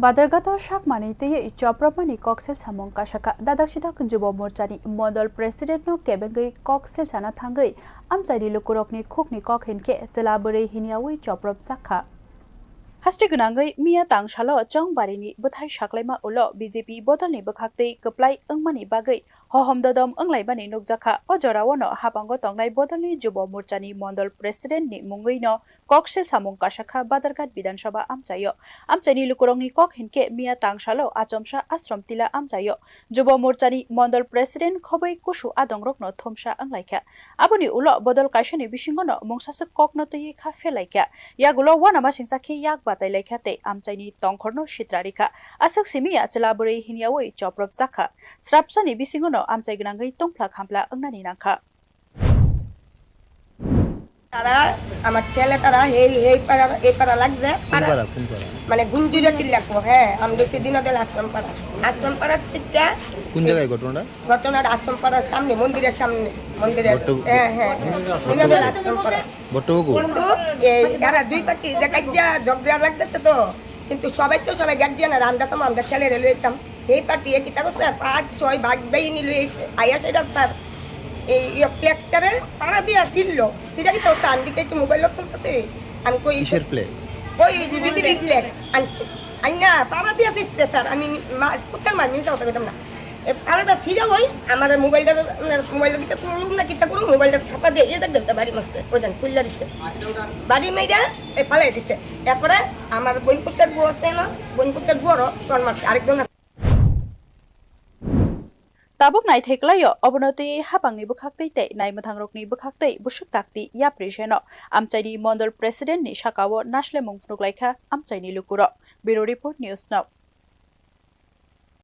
Badharghatni shakmani teye choprapani cocktail samong kasaka dadakshida Jubo Murchani model president no kebengai cocktail sana thangai amchari lukurokni khukni kok hinke chelabore hiniawi choprap sakha Hasti gunangai Mia Tangshalo Chongbarini Buthai Shaklema Ulo BJP Bodolni Bukhakte Kuplai Angmani Bagai Hohom Dodom Anglaibani Nukjaka Ojorawono Habango Tongnai Bodolni Jubo Murchani Model President ni Munguino Kokshel Samung Kashaka Badharghat Bidan Sabha Amchayo Amchani Lukurongni Kok Hinke Mia Tangshalo Achomsa Ashram Tilao Amchayo Jubo Murchani Model President Khobai Kushu Adongrokno Thomsa Anglaika Abuni Ulo Bodol Kaishani Bisingo Mongsasak Kokno Teye khapherlaimani Yagulo Wanama Singsaki Yak Batai Laikate Amchaini Tongkorno Shitrarika Asak Simia Chelabore Hiniawi Choprop Zaka Srapsani Bisingono Amchai Gnangai Tongpla Khampla Angnani Nangka তারা আমার ছেলে তারা এই পাড়া লাগছে মানে গুঞ্জুরে টিল্লাকো হ্যাঁ আমরা সেদিনদের আশ্রম পাড়া থেকে কোন জায়গায় ঘটনাটা আশ্রম পাড়ার সামনে মন্দিরের সামনে মন্দিরের হ্যাঁ দিনদের আশ্রম পাড়া কিন্তু এরা দুই পার্টি যে কাজা ঝগড়া লাগতেছে তো কিন্তু সবাই গার্জিয়ান আর আমরা সময় আমরা ছেলেরে লইতাম এই পার্টি কিতা করছে 5-6 ভাগ বেইনি লইছে আইয়া সেটা স্যার এই ফ্লেক্সটারে পাড়া দিয়া ছিল সেটা কি তো সান্দিকে একটু মোবাইল তুলতেছে আমি কই কিসের ফ্লেক্স ওই বিজেপি ফ্লেক্স আনছে আইনা পাড়া দিয়া শিখছে স্যার আমি কোথাও মানি যাও তো না পাড়াটা ছিল ওই আমার মোবাইলটা কিতা তুলুম না কিতা করুম মোবাইলটা ছাপা দিয়ে এই দেখতে বাড়ি মারছে ওইখান খুললা দিচ্ছে বাড়ি মেয়েরা এই পালাই দিচ্ছে এরপরে আমার বোনপুত্রের বউ আছে না বোনপুত্রের বউরও চন মারছে আরেকজন Tabuk nai theklayo obonoti hapangni bukhaktai te nai mathangrokni bukhaktai busuk takti yaprisheno amchaini model president ni shakawo nashle mungfnuklaikha amchaini lukuro Bureau Report News Now